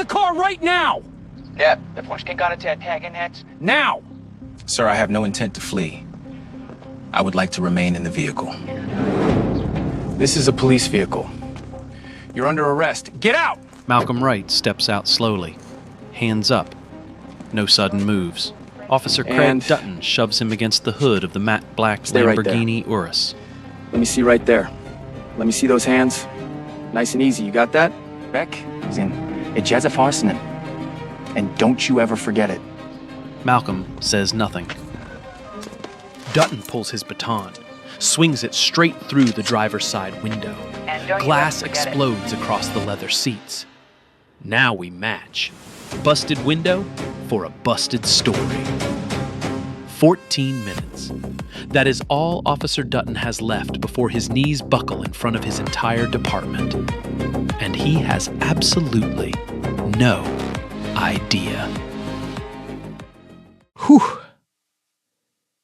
car right now! Ja, the Forsking got it to attacking heads. Now! Sir, I have no intent to flee. I would like to remain in the vehicle. This is a police vehicle. You're under arrest. Get out! Malcolm Wright steps out slowly, hands up. No sudden moves. Officer Craig And- Dutton shoves him against the hood of the matte black Stay right there. Lamborghini Urus. Let me see right there. Let me see those hands. Nice and easy. You got that? Beck, Ijazah Farsinan. And don't you ever forget it. Malcolm says nothing. Dutton pulls his baton, swings it straight through the driver's side window. And don't you Glass ever forget it. explodes across the leather seats. Now we match. Busted window for a busted story. 14 minutes. That is all Officer Dutton has left before his knees buckle in front of his entire department. And he has absolutely no idea. Whew.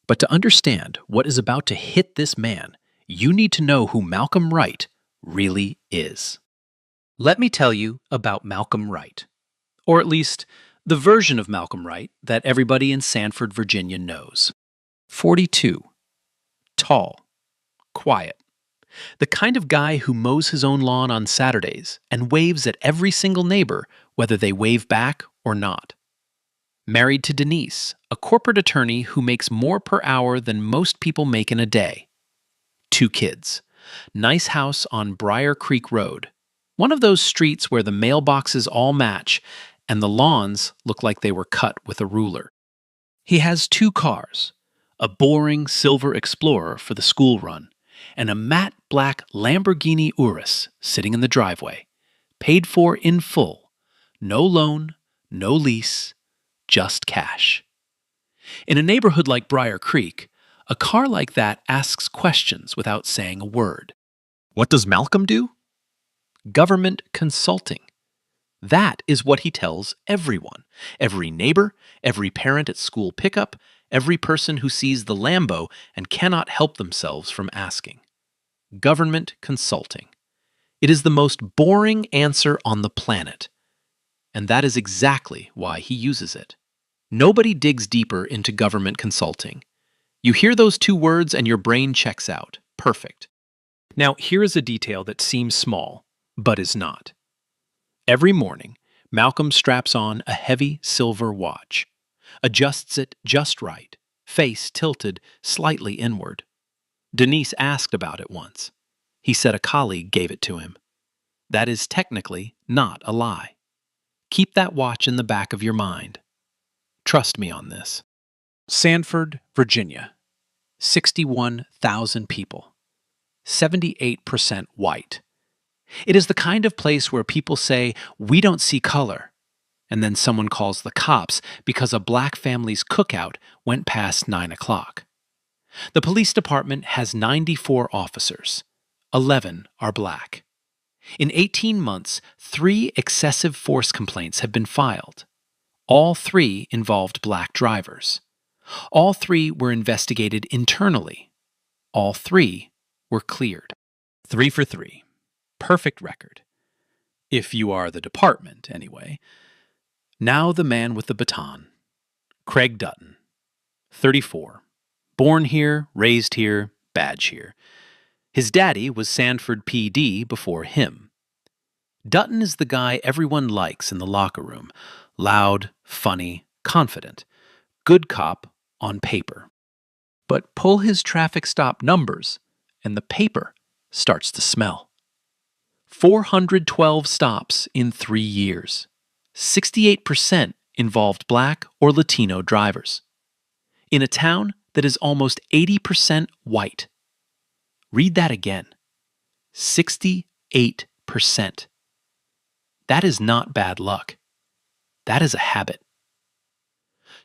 But to understand what is about to hit this man, you need to know who Malcolm Wright really is. Let me tell you about Malcolm Wright. Or at least, the version of Malcolm Wright that everybody in Sanford, Virginia knows. 42. Tall. Quiet. The kind of guy who mows his own lawn on Saturdays and waves at every single neighbor, whether they wave back or not. Married to Denise, a corporate attorney who makes more per hour than most people make in a day. 2 kids. Nice house on Briar Creek Road. One of those streets where the mailboxes all match and the lawns look like they were cut with a ruler. He has 2 cars, a boring silver Explorer for the school run, and a matte black Lamborghini Urus sitting in the driveway, paid for in full, no loan, no lease, just cash. In a neighborhood like Briar Creek, a car like that asks questions without saying a word. What does Malcolm do? Government consulting. That is what he tells everyone. Every neighbor, every parent at school pickup, every person who sees the Lambo and cannot help themselves from asking. Government consulting. It is the most boring answer on the planet. And that is exactly why he uses it. Nobody digs deeper into government consulting. You hear those 2 words and your brain checks out. Perfect. Now, here is a detail that seems small, but is not. Every morning, Malcolm straps on a heavy silver watch, adjusts it just right, face tilted slightly inward. Denise asked about it once. He said a colleague gave it to him. That is technically not a lie. Keep that watch in the back of your mind. Trust me on this. Sanford, Virginia. 61,000 people. 78% white. It is the kind of place where people say, "We don't see color," and then someone calls the cops because a black family's cookout went past 9 o'clock. The police department has 94 officers. 11 are black. In 18 months, 3 excessive force complaints have been filed. All 3 involved black drivers. All 3 were investigated internally. All 3 were cleared. 3 for 3. Perfect record. If you are the department, anyway. Now the man with the baton. Craig Dutton. 34. Born here, raised here, badge here. His daddy was Sanford PD before him. Dutton is the guy everyone likes in the locker room. Loud, funny, confident. Good cop on paper. But pull his traffic stop numbers, and the paper starts to smell. 412 stops in 3 years. 68% involved black or Latino drivers. In a town that is almost 80% white. Read that again. 68%. That is not bad luck. That is a habit.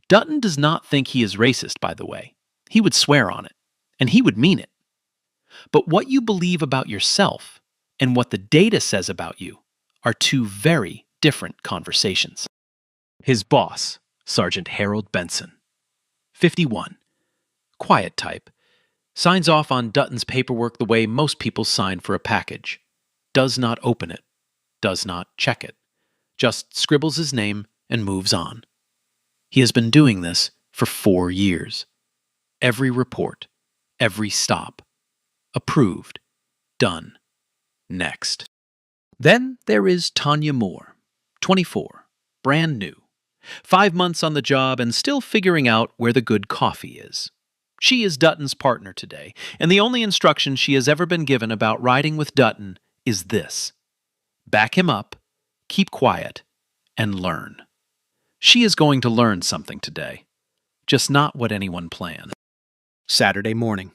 Dutton does not think he is racist, by the way. He would swear on it, and he would mean it. But what you believe about yourself and what the data says about you are 2 very different conversations. His boss, Sergeant Harold Benson. 51. Quiet type. Signs off on Dutton's paperwork the way most people sign for a package. Does not open it. Does not check it. just scribbles his name and moves on. He has been doing this for 4 years. Every report, every stop. Approved. Done. Next. Then there is Tanya Moore, 24, brand new. 5 months on the job and still figuring out where the good coffee is. She is Dutton's partner today, and the only instruction she has ever been given about riding with Dutton is this: back him up, keep quiet, and learn. She is going to learn something today, just not what anyone planned. Saturday morning.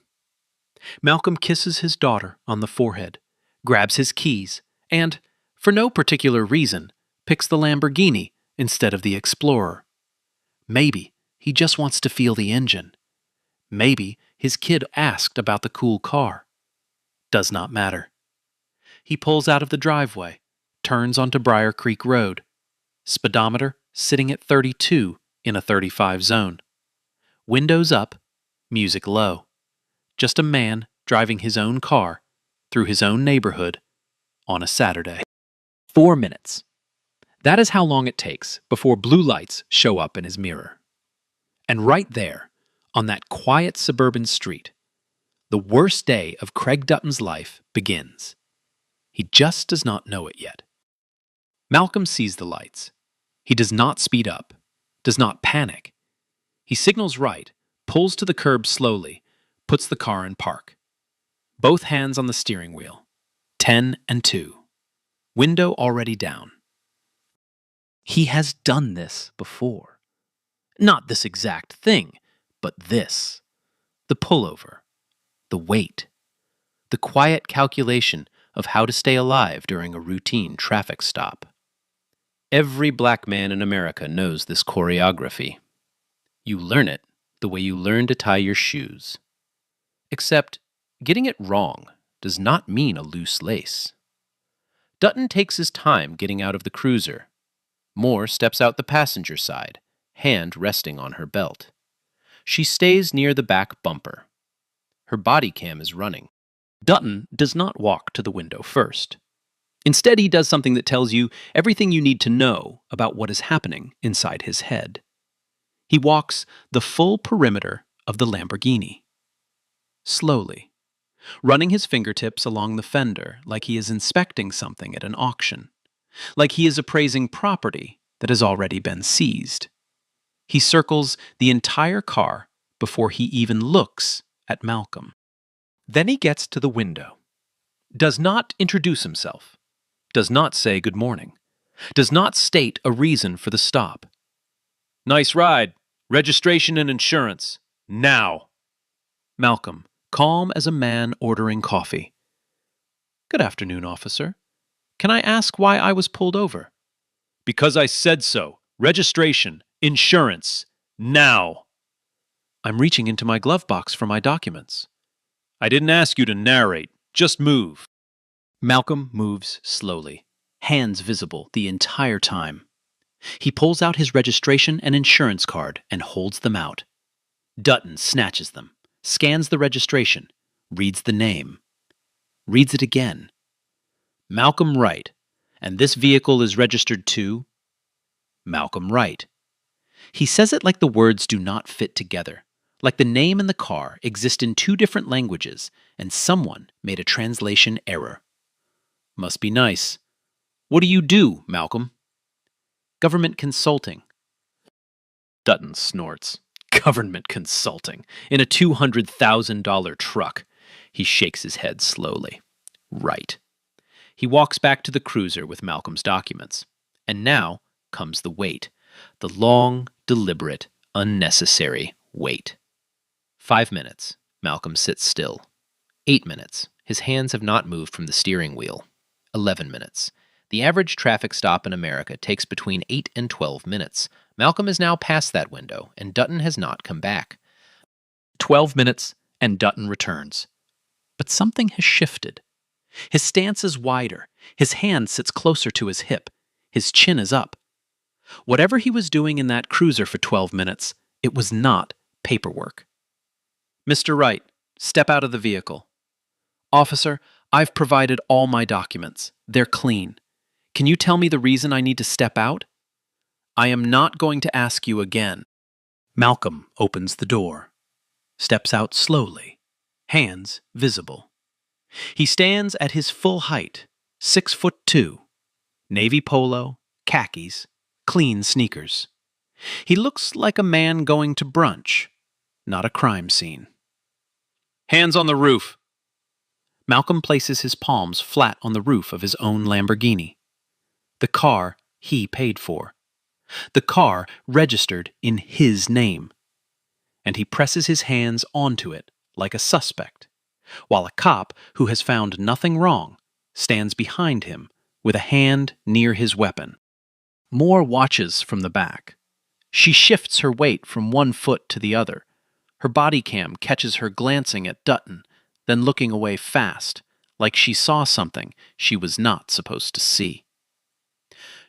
Malcolm kisses his daughter on the forehead, grabs his keys, and, for no particular reason, picks the Lamborghini instead of the Explorer. Maybe he just wants to feel the engine. Maybe his kid asked about the cool car. Does not matter. He pulls out of the driveway, turns onto Briar Creek Road. Speedometer sitting at 32 in a 35 zone. Windows up, music low. Just a man driving his own car through his own neighborhood on a Saturday. 4 minutes. That is how long it takes before blue lights show up in his mirror. And right there, on that quiet suburban street, the worst day of Craig Dutton's life begins. He just does not know it yet. Malcolm sees the lights. He does not speed up, does not panic. He signals right, pulls to the curb slowly, puts the car in park. Both hands on the steering wheel. 10 and 2. Window already down. He has done this before. Not this exact thing, but this. The pullover. The wait. The quiet calculation of how to stay alive during a routine traffic stop. Every black man in America knows this choreography. You learn it the way you learn to tie your shoes. Except, getting it wrong does not mean a loose lace. Dutton takes his time getting out of the cruiser. Moore steps out the passenger side, hand resting on her belt. She stays near the back bumper. Her body cam is running. Dutton does not walk to the window first. Instead, he does something that tells you everything you need to know about what is happening inside his head. He walks the full perimeter of the Lamborghini. Slowly, running his fingertips along the fender like he is inspecting something at an auction, like he is appraising property that has already been seized. He circles the entire car before he even looks at Malcolm. Then he gets to the window, does not introduce himself, does not say good morning, does not state a reason for the stop. Nice ride. Registration and insurance. Now. Malcolm, calm as a man ordering coffee. Good afternoon, officer. Can I ask why I was pulled over? Because I said so. Registration, insurance. Now. I'm reaching into my glove box for my documents. I didn't ask you to narrate. Just move. Malcolm moves slowly, hands visible the entire time. He pulls out his registration and insurance card and holds them out. Dutton snatches them, scans the registration, reads the name, reads it again. Malcolm Wright, and this vehicle is registered to Malcolm Wright. He says it like the words do not fit together, like the name and the car exist in 2 different languages and someone made a translation error. Must be nice. What do you do, Malcolm? Government consulting. Dutton snorts. Government consulting. In a $200,000 truck. He shakes his head slowly. Right. He walks back to the cruiser with Malcolm's documents. And now comes the wait. The long, deliberate, unnecessary wait. 5 minutes. Malcolm sits still. 8 minutes. His hands have not moved from the steering wheel. 11 minutes. The average traffic stop in America takes between 8 and 12 minutes. Malcolm is now past that window, and Dutton has not come back. 12 minutes, and Dutton returns. But something has shifted. His stance is wider. His hand sits closer to his hip. His chin is up. Whatever he was doing in that cruiser for 12 minutes, it was not paperwork. Mr. Wright, step out of the vehicle. Officer, I've provided all my documents. They're clean. Can you tell me the reason I need to step out? I am not going to ask you again. Malcolm opens the door, steps out slowly, hands visible. He stands at his full height, 6'2", navy polo, khakis, clean sneakers. He looks like a man going to brunch, not a crime scene. Hands on the roof. Malcolm places his palms flat on the roof of his own Lamborghini. The car he paid for. The car registered in his name. And he presses his hands onto it like a suspect, while a cop who has found nothing wrong stands behind him with a hand near his weapon. Moore watches from the back. She shifts her weight from one foot to the other. Her body cam catches her glancing at Dutton, then looking away fast, like she saw something she was not supposed to see.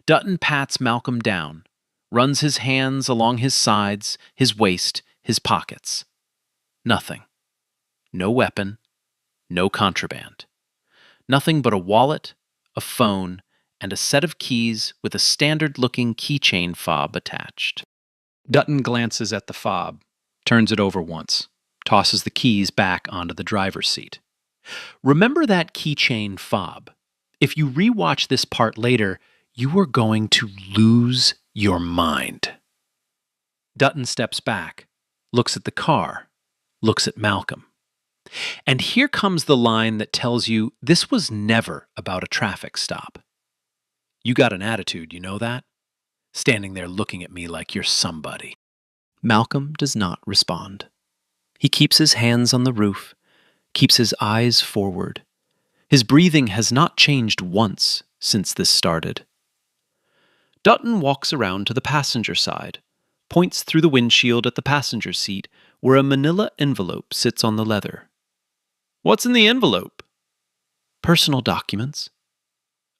Dutton pats Malcolm down, runs his hands along his sides, his waist, his pockets. Nothing. No weapon, no contraband. Nothing but a wallet, a phone, and a set of keys with a standard-looking keychain fob attached. Dutton glances at the fob, turns it over once, tosses the keys back onto the driver's seat. Remember that keychain fob. If you rewatch this part later, you are going to lose your mind. Dutton steps back, looks at the car, looks at Malcolm. And here comes the line that tells you this was never about a traffic stop. You got an attitude, you know that? Standing there looking at me like you're somebody. Malcolm does not respond. He keeps his hands on the roof, keeps his eyes forward. His breathing has not changed once since this started. Dutton walks around to the passenger side, points through the windshield at the passenger seat where a manila envelope sits on the leather. What's in the envelope? Personal documents.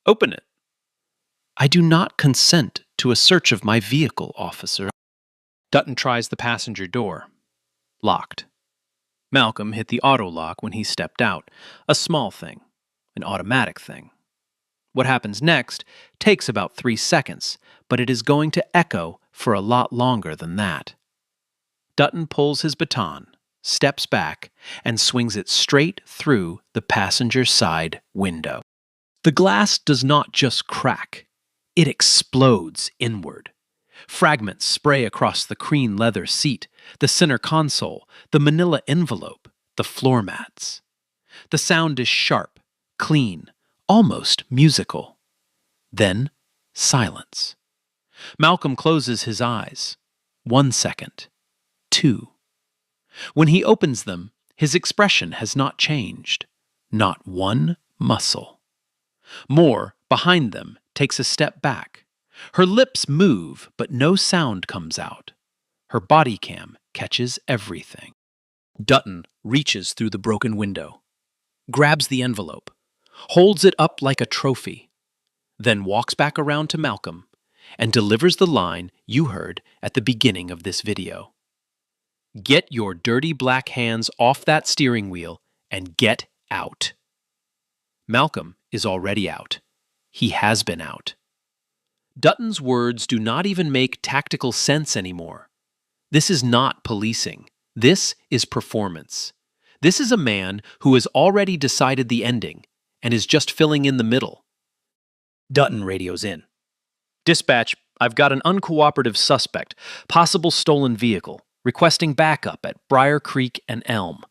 Open it. I do not consent to a search of my vehicle, officer. Dutton tries the passenger door. Locked. Malcolm hit the auto lock when he stepped out, a small thing, an automatic thing. What happens next takes about 3 seconds, but it is going to echo for a lot longer than that. Dutton pulls his baton, steps back, and swings it straight through the passenger side window. The glass does not just crack, it explodes inward. Fragments spray across the cream leather seat, the center console, the manila envelope, the floor mats. The sound is sharp, clean, almost musical. Then, silence. Malcolm closes his eyes. 1 second. 2. When he opens them, his expression has not changed. Not one muscle. Moore, behind them, takes a step back. Her lips move, but no sound comes out. Her body cam catches everything. Dutton reaches through the broken window, grabs the envelope, holds it up like a trophy, then walks back around to Malcolm and delivers the line you heard at the beginning of this video. Get your dirty black hands off that steering wheel and get out. Malcolm is already out. He has been out. Dutton's words do not even make tactical sense anymore. This is not policing. This is performance. This is a man who has already decided the ending and is just filling in the middle. Dutton radios in. Dispatch, I've got an uncooperative suspect, possible stolen vehicle, requesting backup at Briar Creek and Elm.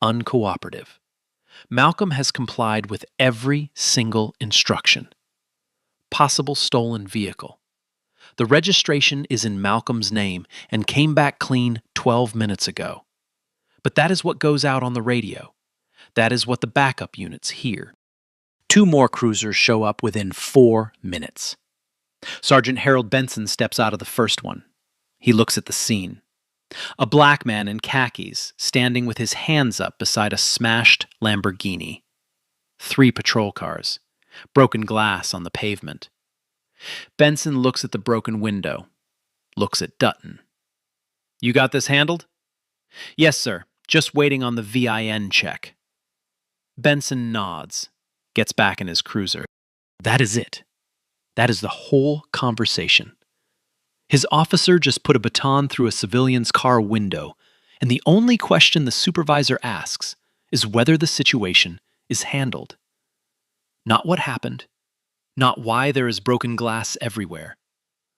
Uncooperative. Malcolm has complied with every single instruction. Possible stolen vehicle. The registration is in Malcolm's name and came back clean 12 minutes ago. But that is what goes out on the radio. That is what the backup units hear. 2 more cruisers show up within 4 minutes. Sergeant Harold Benson steps out of the first one. He looks at the scene. A black man in khakis standing with his hands up beside a smashed Lamborghini. 3 patrol cars. Broken glass on the pavement. Benson looks at the broken window. Looks at Dutton. You got this handled? Yes, sir. Just waiting on the VIN check. Benson nods. Gets back in his cruiser. That is it. That is the whole conversation. His officer just put a baton through a civilian's car window, and the only question the supervisor asks is whether the situation is handled. Not what happened, not why there is broken glass everywhere,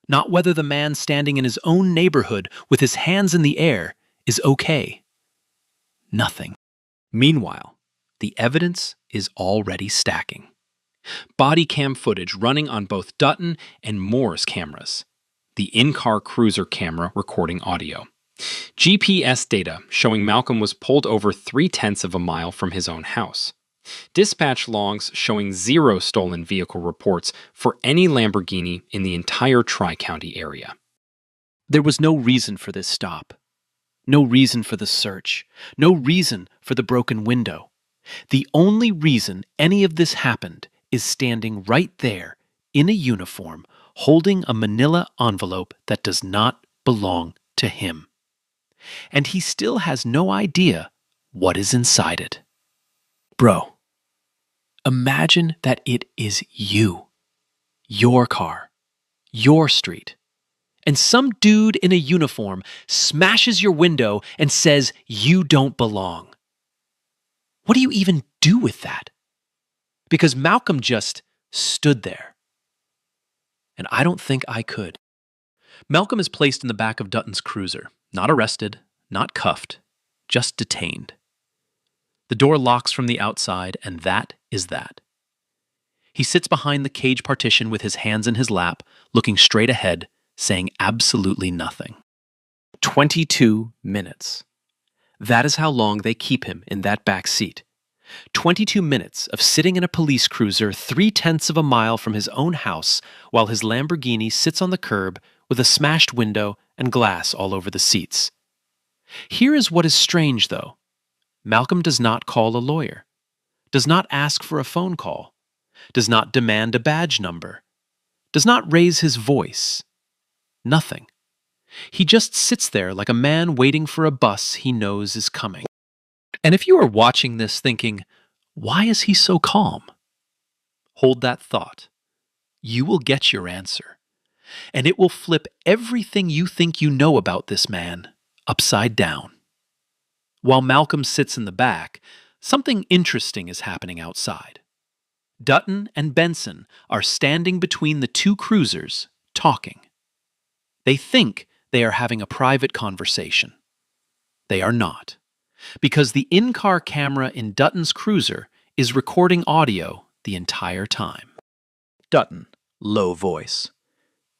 not whether the man standing in his own neighborhood with his hands in the air is okay. Nothing. Meanwhile, the evidence is already stacking. Body cam footage running on both Dutton and Moore's cameras. The in-car cruiser camera recording audio. GPS data showing Malcolm was pulled over 0.3 of a mile from his own house. Dispatch logs showing 0 stolen vehicle reports for any Lamborghini in the entire Tri-County area. There was no reason for this stop. No reason for the search. No reason for the broken window. The only reason any of this happened is standing right there in a uniform, holding a manila envelope that does not belong to him. And he still has no idea what is inside it. Bro, imagine that it is you, your car, your street, and some dude in a uniform smashes your window and says you don't belong. What do you even do with that? Because Malcolm just stood there. And I don't think I could. Malcolm is placed in the back of Dutton's cruiser, not arrested, not cuffed, just detained. The door locks from the outside, and that is that. He sits behind the cage partition with his hands in his lap, looking straight ahead, saying absolutely nothing. 22 minutes. That is how long they keep him in that back seat. 22 minutes of sitting in a police cruiser 0.3 of a mile from his own house while his Lamborghini sits on the curb with a smashed window and glass all over the seats. Here is what is strange, though. Malcolm does not call a lawyer, does not ask for a phone call, does not demand a badge number, does not raise his voice. Nothing. He just sits there like a man waiting for a bus he knows is coming. And if you are watching this thinking, why is he so calm? Hold that thought. You will get your answer. And it will flip everything you think you know about this man upside down. While Malcolm sits in the back, something interesting is happening outside. Dutton and Benson are standing between the two cruisers, talking. They think they are having a private conversation. They are not. Because the in-car camera in Dutton's cruiser is recording audio the entire time. Dutton, low voice.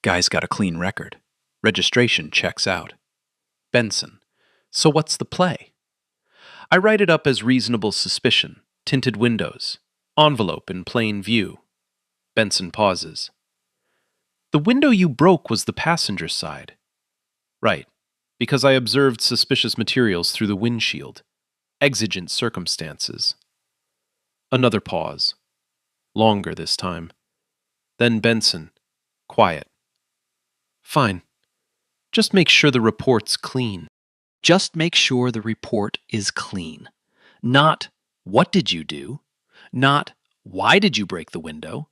Guy's got a clean record. Registration checks out. Benson, so what's the play? I write it up as reasonable suspicion, tinted windows, envelope in plain view. Benson pauses. The window you broke was the passenger side. Right. Because I observed suspicious materials through the windshield. Exigent circumstances. Another pause. Longer this time. Then Benson. Quiet. Fine. Just make sure the report's clean. Just make sure the report is clean. Not, what did you do? Not, why did you break the window?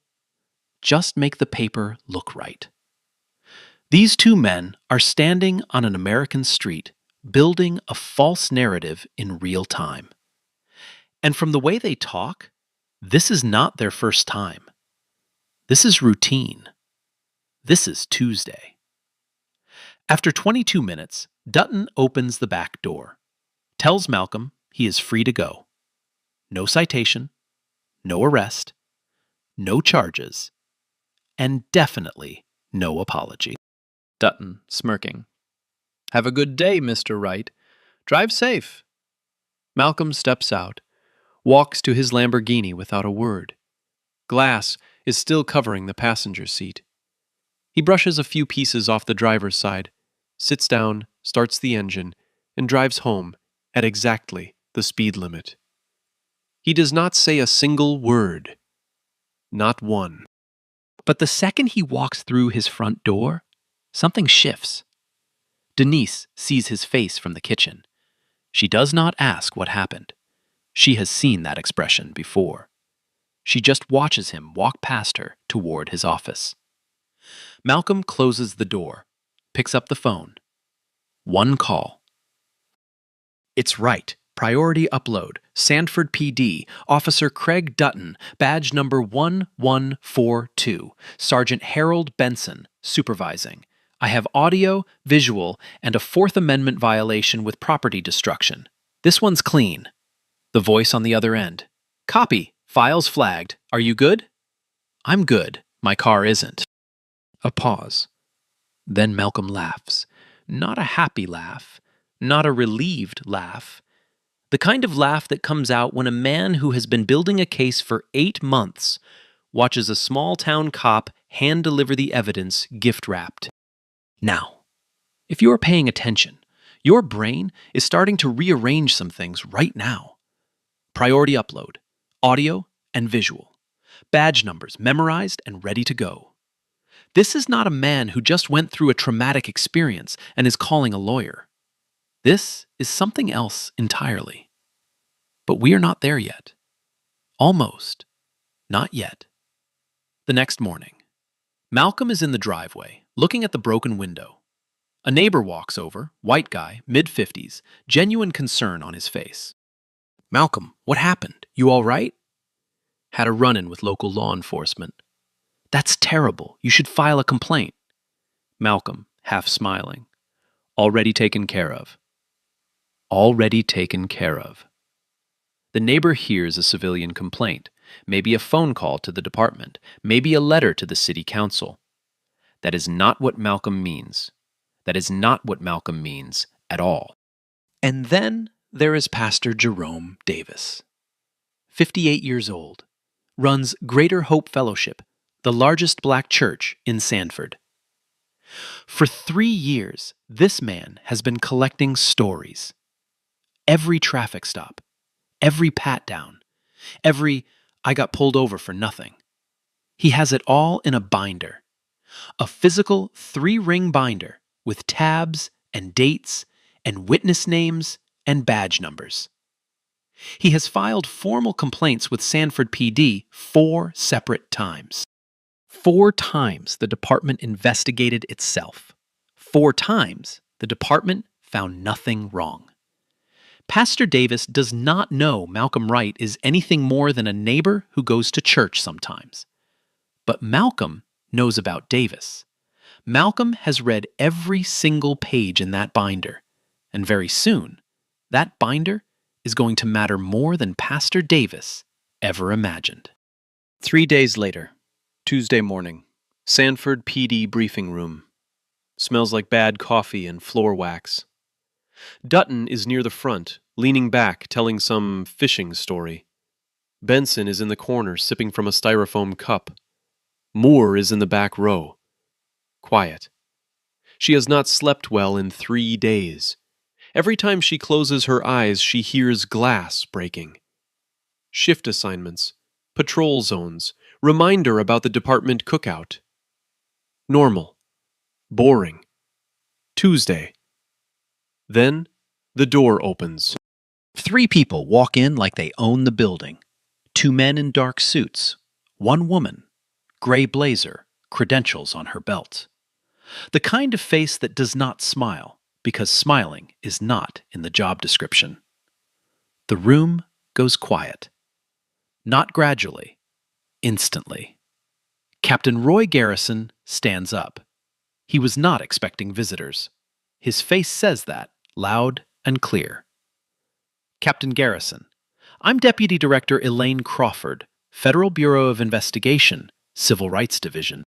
Just make the paper look right. These two men are standing on an American street, building a false narrative in real time. And from the way they talk, this is not their first time. This is routine. This is Tuesday. After 22 minutes, Dutton opens the back door, tells Malcolm he is free to go. No citation, no arrest, no charges, and definitely no apology. Dutton, smirking. Have a good day, Mr. Wright. Drive safe. Malcolm steps out, walks to his Lamborghini without a word. Glass is still covering the passenger seat. He brushes a few pieces off the driver's side, sits down, starts the engine, and drives home at exactly the speed limit. He does not say a single word. Not one. But the second he walks through his front door, something shifts. Denise sees his face from the kitchen. She does not ask what happened. She has seen that expression before. She just watches him walk past her toward his office. Malcolm closes the door, picks up the phone. One call. It's right. Priority upload. Sanford PD. Officer Craig Dutton. Badge number 1142. Sergeant Harold Benson. Supervising. I have audio, visual, and a Fourth Amendment violation with property destruction. This one's clean. The voice on the other end. Copy. Files flagged. Are you good? I'm good. My car isn't. A pause. Then Malcolm laughs. Not a happy laugh. Not a relieved laugh. The kind of laugh that comes out when a man who has been building a case for 8 months watches a small-town cop hand-deliver the evidence gift-wrapped. Now, if you are paying attention, your brain is starting to rearrange some things right now. Priority upload, audio and visual, badge numbers memorized and ready to go. This is not a man who just went through a traumatic experience and is calling a lawyer. This is something else entirely. But we are not there yet. Almost. Not yet. The next morning, Malcolm is in the driveway, looking at the broken window. A neighbor walks over, white guy, mid-50s, genuine concern on his face. Malcolm, what happened? You all right? Had a run-in with local law enforcement. That's terrible. You should file a complaint. Malcolm, half smiling. Already taken care of. Already taken care of. The neighbor hears a civilian complaint, maybe a phone call to the department, maybe a letter to the city council. That is not what Malcolm means. That is not what Malcolm means at all. And then there is Pastor Jerome Davis. 58 years old. Runs Greater Hope Fellowship, the largest black church in Sanford. For 3 years, this man has been collecting stories. Every traffic stop, every pat-down, every I got pulled over for nothing. He has it all in a binder. A physical 3-ring binder with tabs and dates and witness names and badge numbers. He has filed formal complaints with Sanford PD 4 separate times. 4 times the department investigated itself. 4 times the department found nothing wrong. Pastor Davis does not know Malcolm Wright is anything more than a neighbor who goes to church sometimes. But Malcolm knows about Davis. Malcolm has read every single page in that binder, and very soon, that binder is going to matter more than Pastor Davis ever imagined. 3 days later, Tuesday morning, Sanford PD briefing room. Smells like bad coffee and floor wax. Dutton is near the front, leaning back, telling some fishing story. Benson is in the corner, sipping from a styrofoam cup. Moore is in the back row. Quiet. She has not slept well in 3 days. Every time she closes her eyes, she hears glass breaking. Shift assignments, patrol zones, reminder about the department cookout. Normal. Boring. Tuesday. Then, the door opens. 3 people walk in like they own the building. 2 men in dark suits. 1 woman. Gray blazer, credentials on her belt. The kind of face that does not smile, because smiling is not in the job description. The room goes quiet. Not gradually. Instantly. Captain Roy Garrison stands up. He was not expecting visitors. His face says that, loud and clear. Captain Garrison, I'm Deputy Director Elaine Crawford, Federal Bureau of Investigation, Civil Rights Division.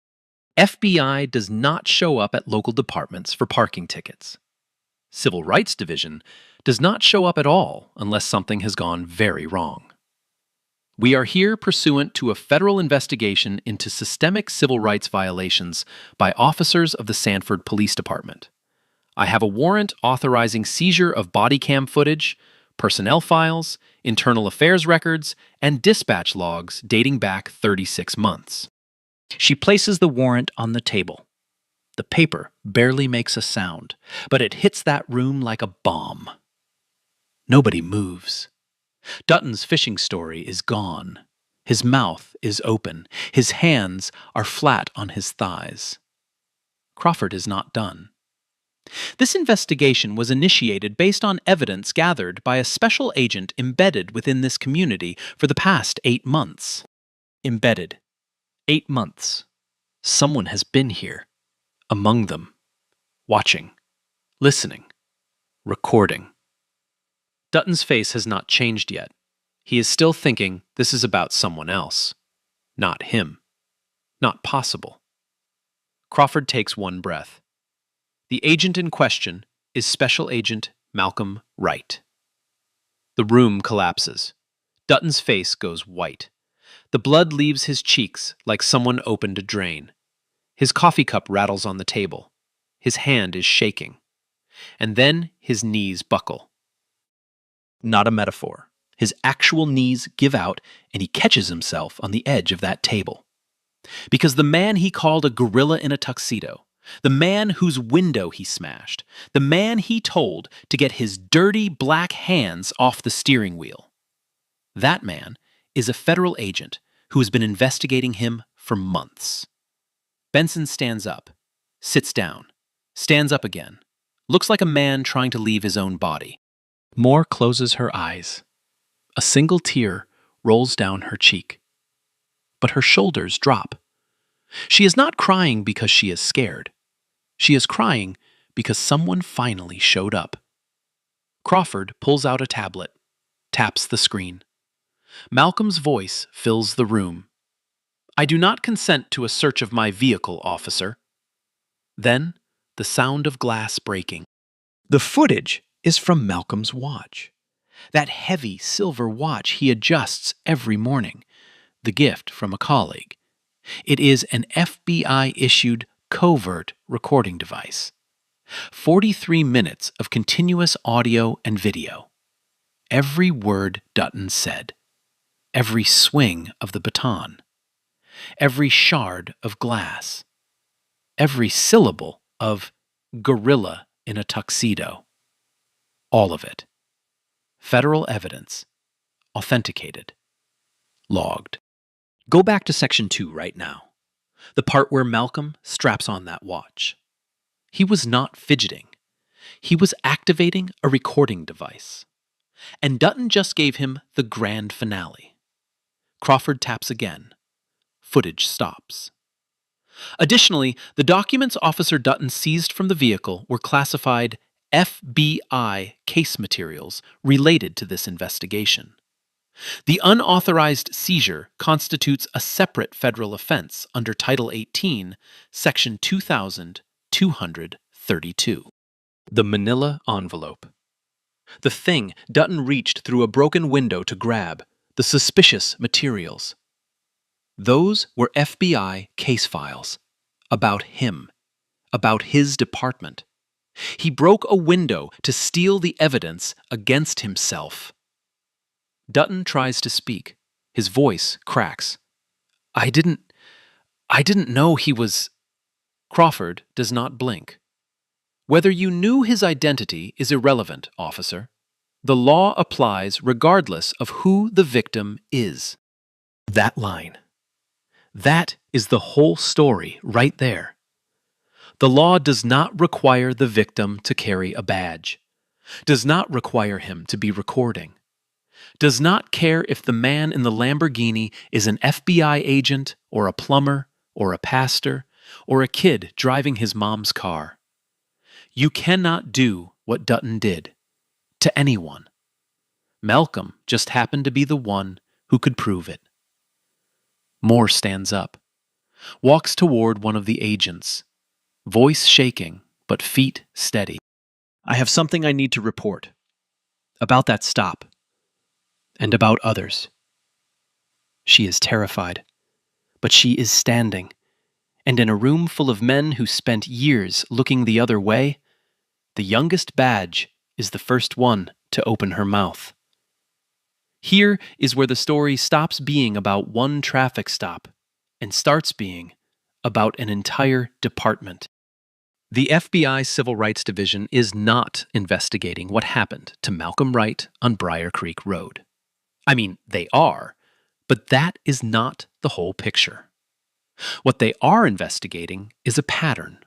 FBI does not show up at local departments for parking tickets. Civil Rights Division does not show up at all unless something has gone very wrong. We are here pursuant to a federal investigation into systemic civil rights violations by officers of the Sanford Police Department. I have a warrant authorizing seizure of body cam footage, personnel files, internal affairs records, and dispatch logs dating back 36 months. She places the warrant on the table. The paper barely makes a sound, but it hits that room like a bomb. Nobody moves. Dutton's fishing story is gone. His mouth is open. His hands are flat on his thighs. Crawford is not done. This investigation was initiated based on evidence gathered by a special agent embedded within this community for the past 8 months. Embedded. 8 months. Someone has been here. Among them. Watching. Listening. Recording. Dutton's face has not changed yet. He is still thinking this is about someone else. Not him. Not possible. Crawford takes one breath. The agent in question is Special Agent Malcolm Wright. The room collapses. Dutton's face goes white. The blood leaves his cheeks like someone opened a drain. His coffee cup rattles on the table. His hand is shaking. And then his knees buckle. Not a metaphor. His actual knees give out, and he catches himself on the edge of that table. Because the man he called a gorilla in a tuxedo, the man whose window he smashed, the man he told to get his dirty black hands off the steering wheel, that man is a federal agent who has been investigating him for months. Benson stands up, sits down, stands up again, looks like a man trying to leave his own body. Moore closes her eyes. A single tear rolls down her cheek. But her shoulders drop. She is not crying because she is scared. She is crying because someone finally showed up. Crawford pulls out a tablet, taps the screen. Malcolm's voice fills the room. "I do not consent to a search of my vehicle, officer." Then, the sound of glass breaking. The footage is from Malcolm's watch. That heavy silver watch he adjusts every morning, the gift from a colleague. It is an FBI-issued covert recording device. 43 minutes of continuous audio and video. Every word Dutton said. Every swing of the baton. Every shard of glass. Every syllable of gorilla in a tuxedo. All of it. Federal evidence. Authenticated. Logged. Go back to section 2 right now. The part where Malcolm straps on that watch. He was not fidgeting. He was activating a recording device. And Dutton just gave him the grand finale. Crawford taps again. Footage stops. Additionally, the documents Officer Dutton seized from the vehicle were classified FBI case materials related to this investigation. The unauthorized seizure constitutes a separate federal offense under Title 18, Section 2232. The manila envelope. The thing Dutton reached through a broken window to grab, the suspicious materials. Those were FBI case files. About him. About his department. He broke a window to steal the evidence against himself. Dutton tries to speak. His voice cracks. I didn't know he was... Crawford does not blink. Whether you knew his identity is irrelevant, officer. The law applies regardless of who the victim is. That line. That is the whole story right there. The law does not require the victim to carry a badge, does not require him to be recording, does not care if the man in the Lamborghini is an FBI agent or a plumber or a pastor or a kid driving his mom's car. You cannot do what Dutton did to anyone. Malcolm just happened to be the one who could prove it. Moore stands up, walks toward one of the agents, voice shaking but feet steady. I have something I need to report. About that stop. And about others. She is terrified, but she is standing, and in a room full of men who spent years looking the other way, the youngest badge is the first one to open her mouth. Here is where the story stops being about one traffic stop and starts being about an entire department. The FBI Civil Rights Division is not investigating what happened to Malcolm Wright on Briar Creek Road. I mean, they are, but that is not the whole picture. What they are investigating is a pattern,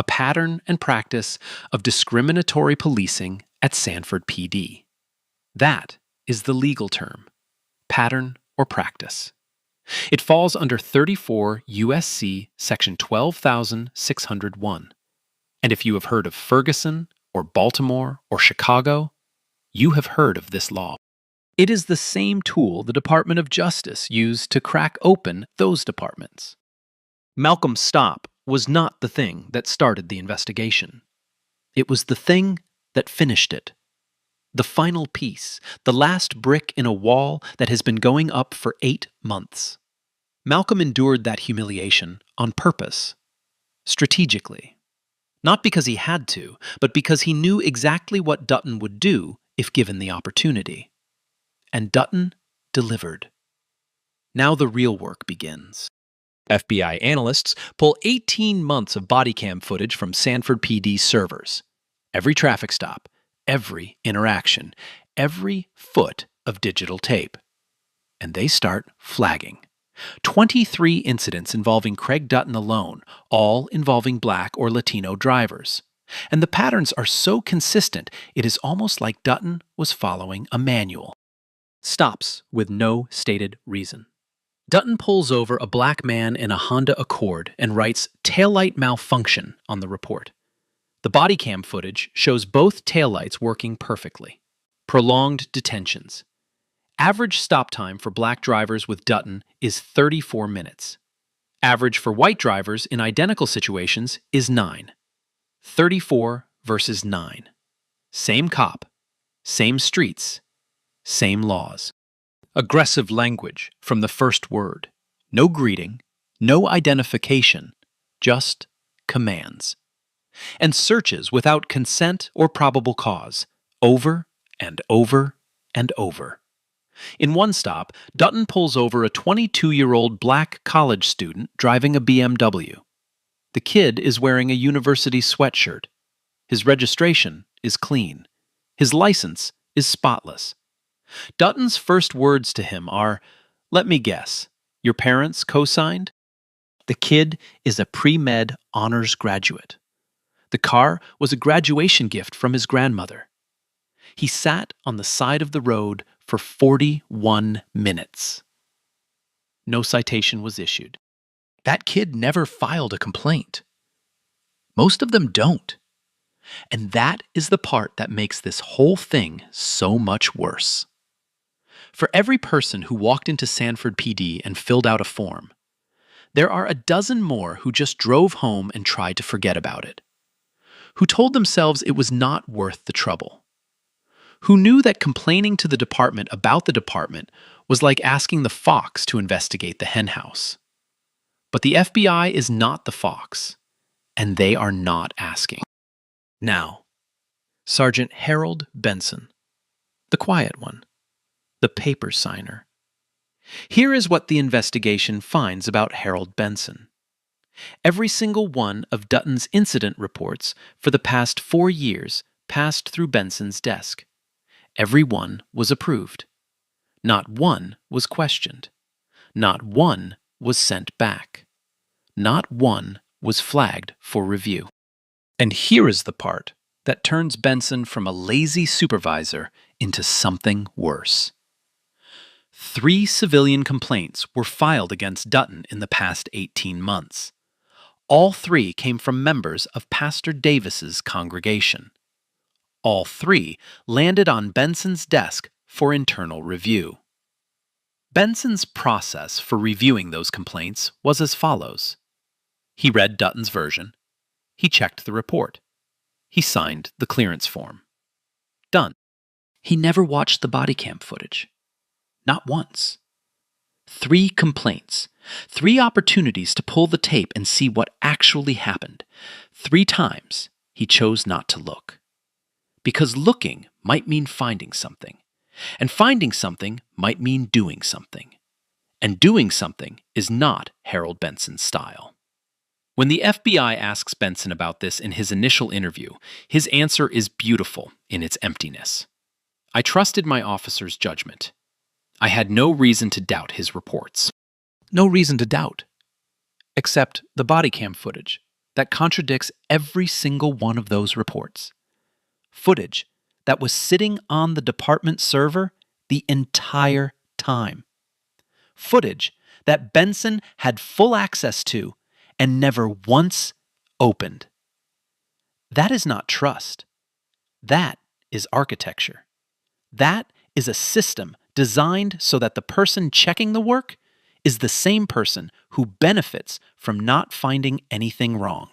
a pattern and practice of discriminatory policing at Sanford PD. That is the legal term, pattern or practice. It falls under 34 U.S.C. Section 12,601. And if you have heard of Ferguson or Baltimore or Chicago, you have heard of this law. It is the same tool the Department of Justice used to crack open those departments. Malcolm's stop was not the thing that started the investigation. It was the thing that finished it. The final piece, the last brick in a wall that has been going up for 8 months. Malcolm endured that humiliation on purpose, strategically. Not because he had to, but because he knew exactly what Dutton would do if given the opportunity. And Dutton delivered. Now the real work begins. FBI analysts pull 18 months of body cam footage from Sanford PD's servers. Every traffic stop, every interaction, every foot of digital tape. And they start flagging. 23 incidents involving Craig Dutton alone, all involving Black or Latino drivers. And the patterns are so consistent, it is almost like Dutton was following a manual. Stops with no stated reason. Dutton pulls over a black man in a Honda Accord and writes taillight malfunction on the report. The body cam footage shows both taillights working perfectly. Prolonged detentions. Average stop time for black drivers with Dutton is 34 minutes. Average for white drivers in identical situations is 9. 34 versus 9. Same cop, same streets, same laws. Aggressive language from the first word. No greeting, no identification, just commands. And searches without consent or probable cause, over and over and over. In one stop, Dutton pulls over a 22-year-old black college student driving a BMW. The kid is wearing a university sweatshirt. His registration is clean. His license is spotless. Dutton's first words to him are, "Let me guess, your parents co-signed?" The kid is a pre-med honors graduate. The car was a graduation gift from his grandmother. He sat on the side of the road for 41 minutes. No citation was issued. That kid never filed a complaint. Most of them don't. And that is the part that makes this whole thing so much worse. For every person who walked into Sanford PD and filled out a form, there are a dozen more who just drove home and tried to forget about it, who told themselves it was not worth the trouble, who knew that complaining to the department about the department was like asking the fox to investigate the henhouse. But the FBI is not the fox, and they are not asking. Now, Sergeant Harold Benson, the quiet one, the paper signer. Here is what the investigation finds about Harold Benson. Every single one of Dutton's incident reports for the past 4 years passed through Benson's desk. Every one was approved. Not one was questioned. Not one was sent back. Not one was flagged for review. And here is the part that turns Benson from a lazy supervisor into something worse. 3 civilian complaints were filed against Dutton in the past 18 months. All 3 came from members of Pastor Davis's congregation. All 3 landed on Benson's desk for internal review. Benson's process for reviewing those complaints was as follows. He read Dutton's version. He checked the report. He signed the clearance form. Done. He never watched the body cam footage. Not once. 3 complaints. 3 opportunities to pull the tape and see what actually happened. 3 times he chose not to look. Because looking might mean finding something. And finding something might mean doing something. And doing something is not Harold Benson's style. When the FBI asks Benson about this in his initial interview, his answer is beautiful in its emptiness. I trusted my officer's judgment. I had no reason to doubt his reports. No reason to doubt. Except the body cam footage. that contradicts every single one of those reports. Footage that was sitting on the department server the entire time. Footage that Benson had full access to and never once opened. That is not trust. That is architecture. That is a system designed so that the person checking the work is the same person who benefits from not finding anything wrong.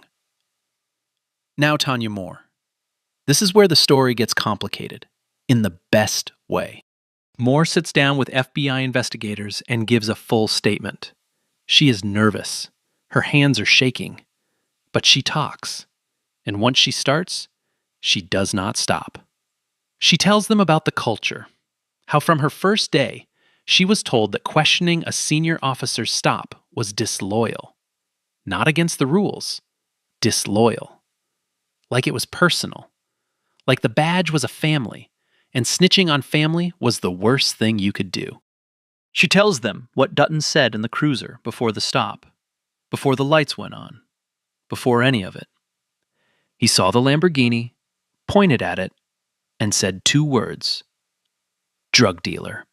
Now, Tanya Moore. This is where the story gets complicated, in the best way. Moore sits down with FBI investigators and gives a full statement. She is nervous. Her hands are shaking. But she talks. And once she starts, she does not stop. She tells them about the culture, how from her first day, she was told that questioning a senior officer's stop was disloyal. Not against the rules, disloyal. Like it was personal. Like the badge was a family, and snitching on family was the worst thing you could do. She tells them what Dutton said in the cruiser before the stop, before the lights went on, before any of it. He saw the Lamborghini, pointed at it, and said 2 words, drug dealer.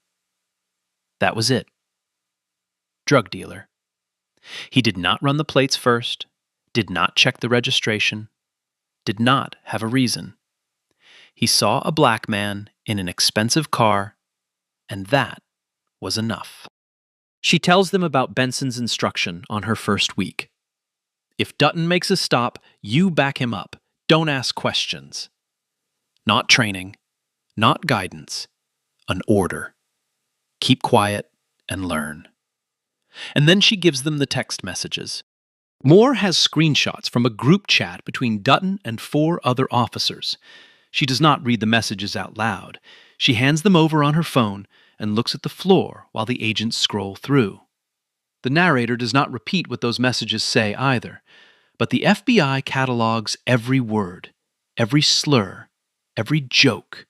That was it. Drug dealer. He did not run the plates first, did not check the registration, did not have a reason. He saw a black man in an expensive car, and that was enough. She tells them about Benson's instruction on her first week. If Dutton makes a stop, you back him up. Don't ask questions. Not training, not guidance, an order. Keep quiet and learn. And then she gives them the text messages. Moore has screenshots from a group chat between Dutton and 4 other officers. She does not read the messages out loud. She hands them over on her phone and looks at the floor while the agents scroll through. The narrator does not repeat what those messages say either, but the FBI catalogs every word, every slur, every joke,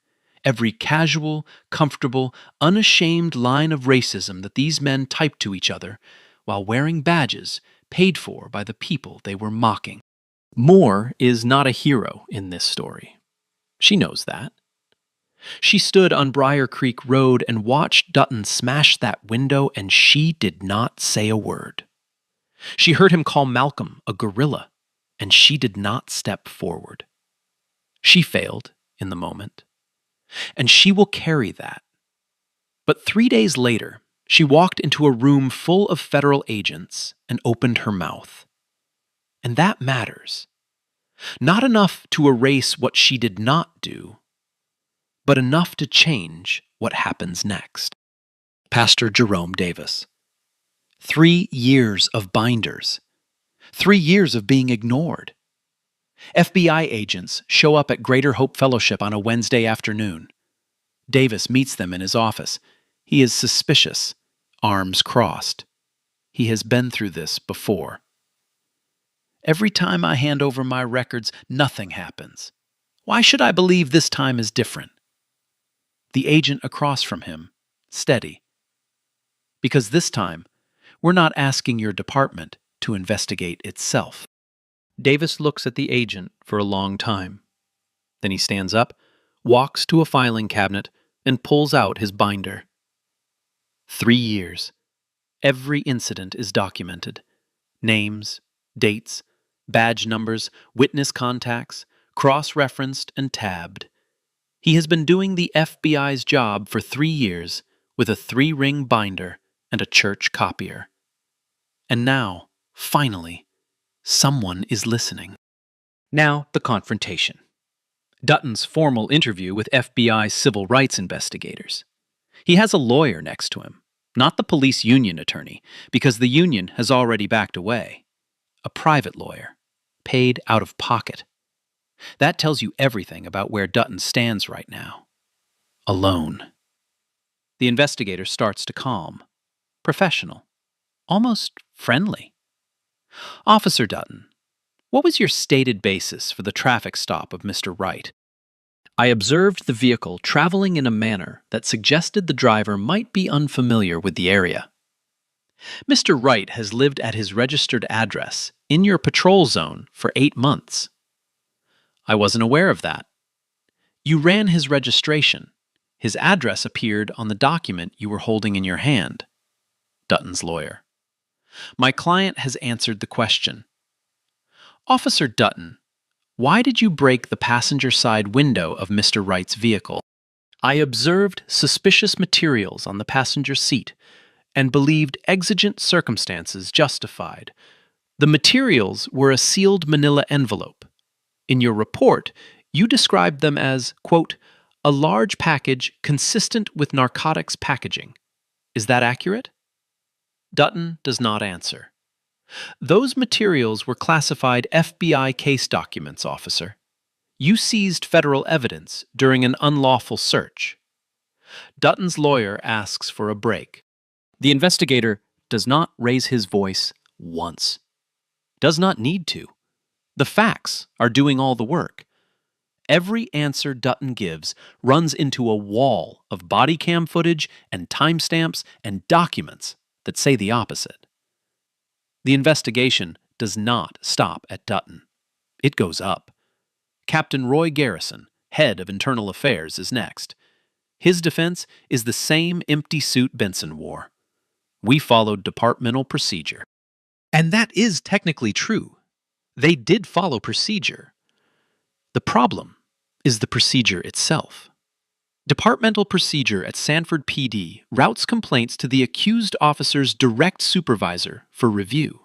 every casual, comfortable, unashamed line of racism that these men typed to each other while wearing badges paid for by the people they were mocking. Moore is not a hero in this story. She knows that. She stood on Briar Creek Road and watched Dutton smash that window, and she did not say a word. She heard him call Malcolm a gorilla, and she did not step forward. She failed in the moment, and she will carry that. But 3 days later, she walked into a room full of federal agents and opened her mouth. And that matters. Not enough to erase what she did not do, but enough to change what happens next. Pastor Jerome Davis. 3 years of binders. 3 years of being ignored. FBI agents show up at Greater Hope Fellowship on a Wednesday afternoon. Davis meets them in his office. He is suspicious, arms crossed. He has been through this before. Every time I hand over my records, nothing happens. Why should I believe this time is different? The agent across from him, steady. Because this time, we're not asking your department to investigate itself. Davis looks at the agent for a long time. Then he stands up, walks to a filing cabinet, and pulls out his binder. 3 years. Every incident is documented. Names, dates, badge numbers, witness contacts, cross-referenced and tabbed. He has been doing the FBI's job for 3 years with a 3-ring binder and a church copier. And now, finally, someone is listening. Now, the confrontation. Dutton's formal interview with FBI civil rights investigators. He has a lawyer next to him, not the police union attorney, because the union has already backed away. A private lawyer, paid out of pocket. That tells you everything about where Dutton stands right now. Alone. The investigator starts to calm. Professional. Almost friendly. Officer Dutton, what was your stated basis for the traffic stop of Mr. Wright? I observed the vehicle traveling in a manner that suggested the driver might be unfamiliar with the area. Mr. Wright has lived at his registered address in your patrol zone for 8 months. I wasn't aware of that. You ran his registration. His address appeared on the document you were holding in your hand. Dutton's lawyer. My client has answered the question. Officer Dutton, why did you break the passenger side window of Mr. Wright's vehicle? I observed suspicious materials on the passenger seat and believed exigent circumstances justified. The materials were a sealed manila envelope. In your report, you described them as, quote, a large package consistent with narcotics packaging. Is that accurate? Dutton does not answer. Those materials were classified FBI case documents, officer. You seized federal evidence during an unlawful search. Dutton's lawyer asks for a break. The investigator does not raise his voice once. Does not need to. The facts are doing all the work. Every answer Dutton gives runs into a wall of body cam footage and timestamps and documents that say the opposite. The investigation does not stop at Dutton. It goes up. Captain Roy Garrison, head of Internal Affairs, is next. His defense is the same empty suit Benson wore. We followed departmental procedure. And that is technically true. They did follow procedure. The problem is the procedure itself. Departmental procedure at Sanford PD routes complaints to the accused officer's direct supervisor for review,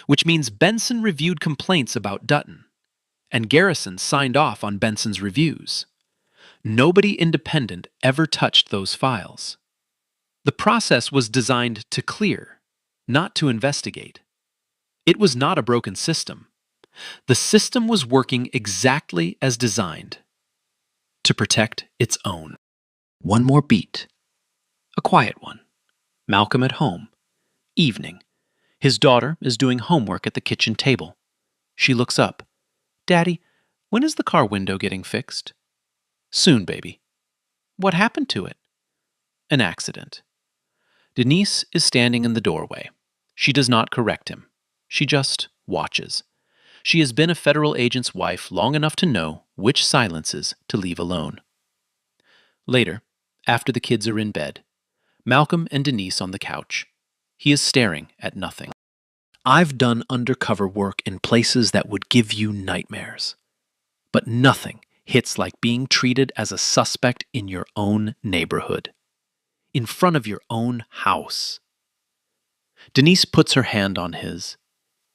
which means Benson reviewed complaints about Dutton, and Garrison signed off on Benson's reviews. Nobody independent ever touched those files. The process was designed to clear, not to investigate. It was not a broken system. The system was working exactly as designed, to protect its own. One more beat. A quiet one. Malcolm at home. Evening. His daughter is doing homework at the kitchen table. She looks up. Daddy, when is the car window getting fixed? Soon, baby. What happened to it? An accident. Denise is standing in the doorway. She does not correct him. She just watches. She has been a federal agent's wife long enough to know which silences to leave alone. Later, after the kids are in bed, Malcolm and Denise on the couch. He is staring at nothing. I've done undercover work in places that would give you nightmares. But nothing hits like being treated as a suspect in your own neighborhood, in front of your own house. Denise puts her hand on his,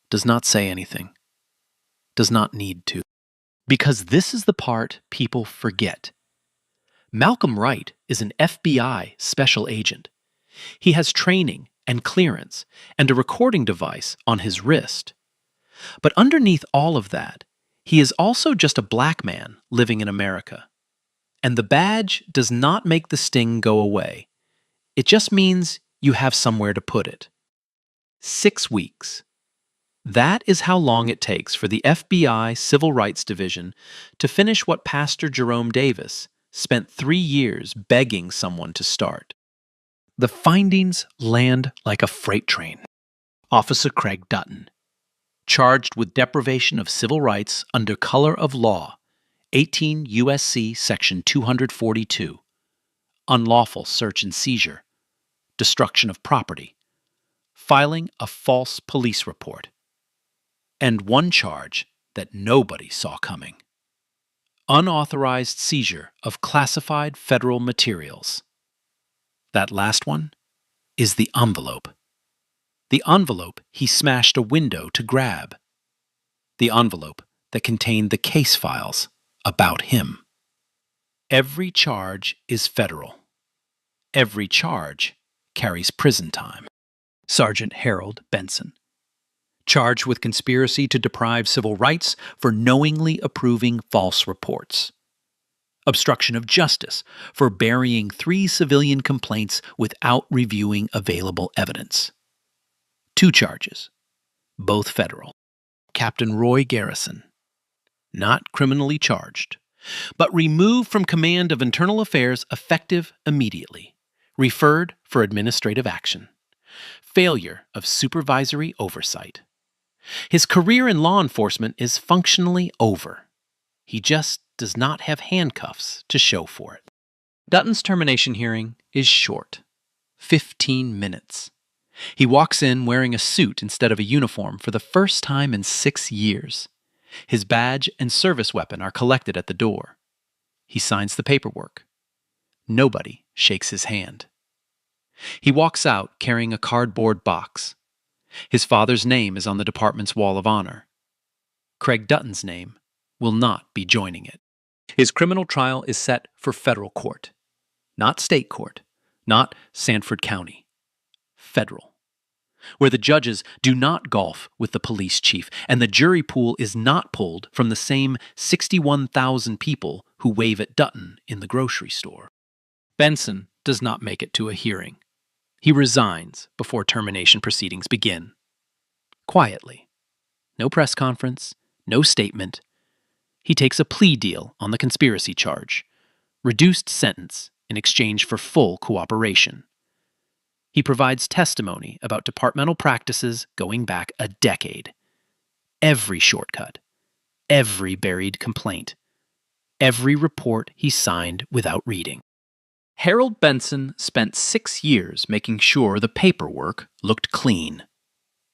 does not say anything, does not need to. Because this is the part people forget. Malcolm Wright is an FBI special agent. He has training and clearance and a recording device on his wrist. But underneath all of that, he is also just a black man living in America. And the badge does not make the sting go away. It just means you have somewhere to put it. 6 weeks. That is how long it takes for the FBI Civil Rights Division to finish what Pastor Jerome Davis spent 3 years begging someone to start. The findings land like a freight train. Officer Craig Dutton, charged with deprivation of civil rights under color of law, 18 U.S.C. Section 242, unlawful search and seizure, destruction of property, filing a false police report, and one charge that nobody saw coming: unauthorized seizure of classified federal materials. That last one is the envelope. The envelope he smashed a window to grab. The envelope that contained the case files about him. Every charge is federal. Every charge carries prison time. Sergeant Harold Benson, charged with conspiracy to deprive civil rights for knowingly approving false reports. Obstruction of justice for burying 3 civilian complaints without reviewing available evidence. 2 charges, both federal. Captain Roy Garrison, not criminally charged, but removed from command of Internal Affairs effective immediately, referred for administrative action. Failure of supervisory oversight. His career in law enforcement is functionally over. He just does not have handcuffs to show for it. Dutton's termination hearing is short, 15 minutes. He walks in wearing a suit instead of a uniform for the first time in 6 years. His badge and service weapon are collected at the door. He signs the paperwork. Nobody shakes his hand. He walks out carrying a cardboard box. His father's name is on the department's wall of honor. Craig Dutton's name will not be joining it. His criminal trial is set for federal court, not state court, not Sanford County, federal, where the judges do not golf with the police chief and the jury pool is not pulled from the same 61,000 people who wave at Dutton in the grocery store. Benson does not make it to a hearing. He resigns before termination proceedings begin. Quietly. No press conference, no statement. He takes a plea deal on the conspiracy charge, reduced sentence in exchange for full cooperation. He provides testimony about departmental practices going back a decade. Every shortcut, every buried complaint, every report he signed without reading. Harold Benson spent 6 years making sure the paperwork looked clean.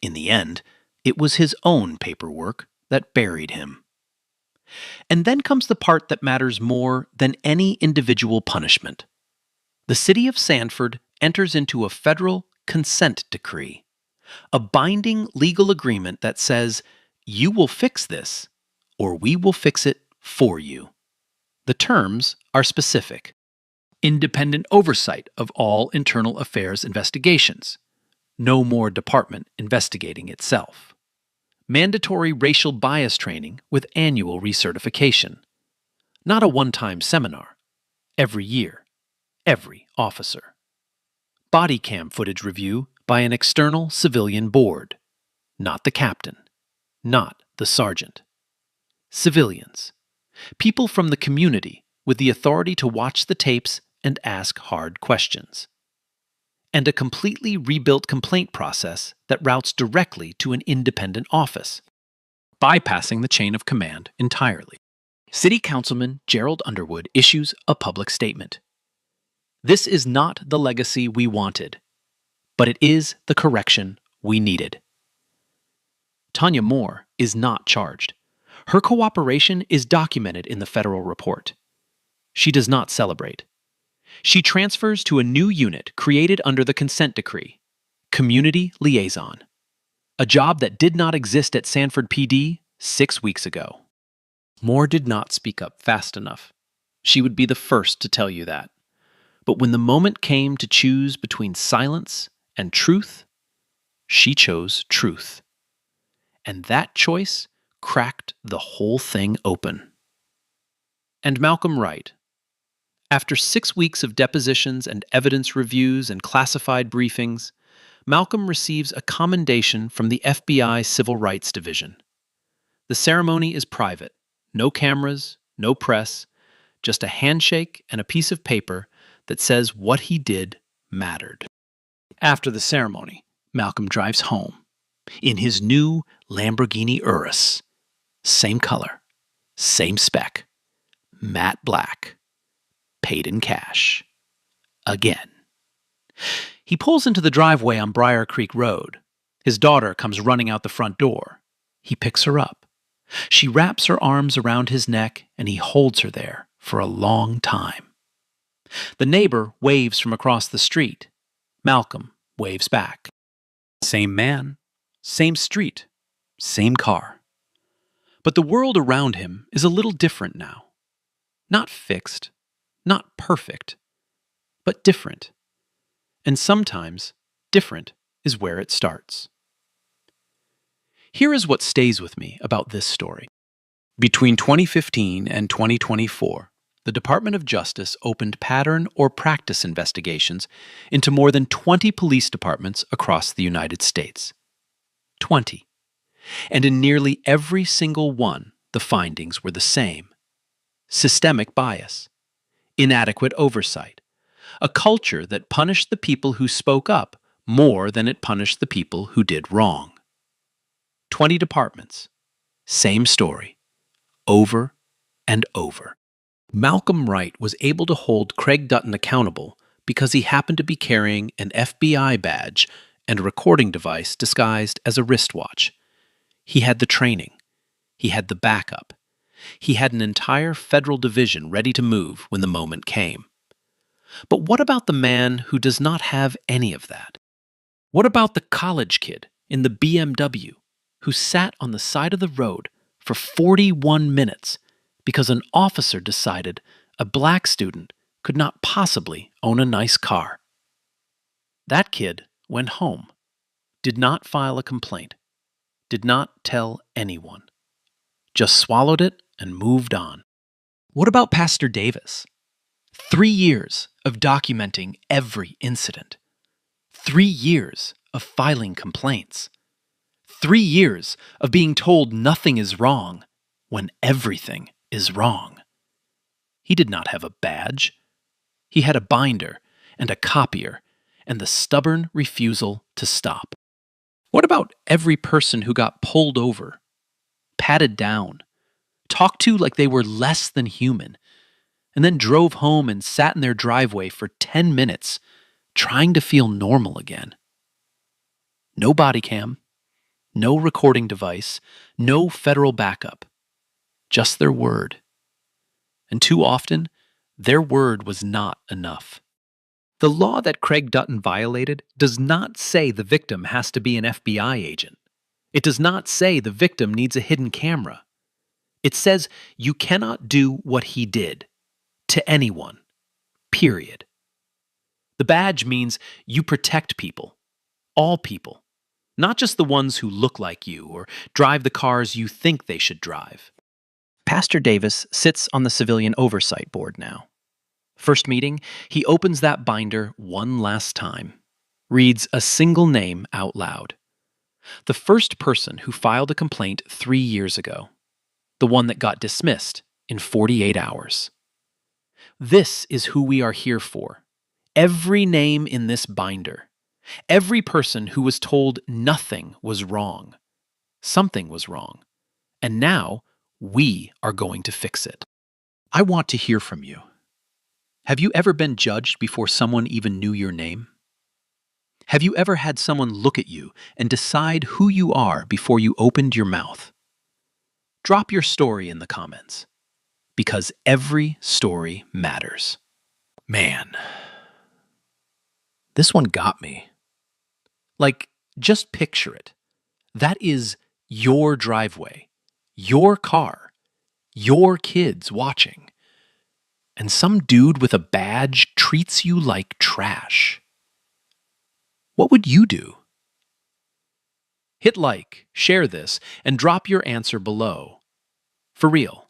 In the end, it was his own paperwork that buried him. And then comes the part that matters more than any individual punishment. The city of Sanford enters into a federal consent decree, a binding legal agreement that says, you will fix this, or we will fix it for you. The terms are specific. Independent oversight of all internal affairs investigations. No more department investigating itself. Mandatory racial bias training with annual recertification. Not a one-time seminar. Every year. Every officer. Body cam footage review by an external civilian board. Not the captain. Not the sergeant. Civilians. People from the community with the authority to watch the tapes and ask hard questions. And a completely rebuilt complaint process that routes directly to an independent office, bypassing the chain of command entirely. City Councilman Gerald Underwood issues a public statement. This is not the legacy we wanted, but it is the correction we needed. Tanya Moore is not charged. Her cooperation is documented in the federal report. She does not celebrate. She transfers to a new unit created under the consent decree, Community Liaison, a job that did not exist at Sanford PD 6 weeks ago. Moore did not speak up fast enough. She would be the first to tell you that. But when the moment came to choose between silence and truth, she chose truth. And that choice cracked the whole thing open. And Malcolm Wright. After 6 weeks of depositions and evidence reviews and classified briefings, Malcolm receives a commendation from the FBI Civil Rights Division. The ceremony is private. No cameras, no press, just a handshake and a piece of paper that says what he did mattered. After the ceremony, Malcolm drives home in his new Lamborghini Urus. Same color, same spec, matte black. Paid in cash. Again. He pulls into the driveway on Briar Creek Road. His daughter comes running out the front door. He picks her up. She wraps her arms around his neck and he holds her there for a long time. The neighbor waves from across the street. Malcolm waves back. Same man, same street, same car. But the world around him is a little different now. Not fixed. Not perfect, but different. And sometimes, different is where it starts. Here is what stays with me about this story. Between 2015 and 2024, the Department of Justice opened pattern or practice investigations into more than 20 police departments across the United States. 20. And in nearly every single one, the findings were the same. Systemic bias. Inadequate oversight, a culture that punished the people who spoke up more than it punished the people who did wrong. 20 departments. Same story. Over and over. Malcolm Wright was able to hold Craig Dutton accountable because he happened to be carrying an FBI badge and a recording device disguised as a wristwatch. He had the training. He had the backup. He had an entire federal division ready to move when the moment came. But what about the man who does not have any of that? What about the college kid in the BMW who sat on the side of the road for 41 minutes because an officer decided a black student could not possibly own a nice car? That kid went home, did not file a complaint, did not tell anyone, just swallowed it and moved on. What about Pastor Davis? 3 years of documenting every incident. 3 years of filing complaints. 3 years of being told nothing is wrong when everything is wrong. He did not have a badge. He had a binder and a copier and the stubborn refusal to stop. What about every person who got pulled over, patted down, talked to like they were less than human, and then drove home and sat in their driveway for 10 minutes trying to feel normal again? No body cam, no recording device, no federal backup, just their word. And too often, their word was not enough. The law that Craig Dutton violated does not say the victim has to be an FBI agent. It does not say the victim needs a hidden camera. It says you cannot do what he did to anyone, period. The badge means you protect people, all people, not just the ones who look like you or drive the cars you think they should drive. Pastor Davis sits on the Civilian Oversight Board now. First meeting, he opens that binder one last time, reads a single name out loud. The first person who filed a complaint 3 years ago. The one that got dismissed in 48 hours. This is who we are here for. Every name in this binder. Every person who was told nothing was wrong. Something was wrong. And now we are going to fix it. I want to hear from you. Have you ever been judged before someone even knew your name? Have you ever had someone look at you and decide who you are before you opened your mouth? Drop your story in the comments, because every story matters. Man, this one got me. Like, just picture it. That is your driveway, your car, your kids watching. And some dude with a badge treats you like trash. What would you do? Hit like, share this, and drop your answer below. For real.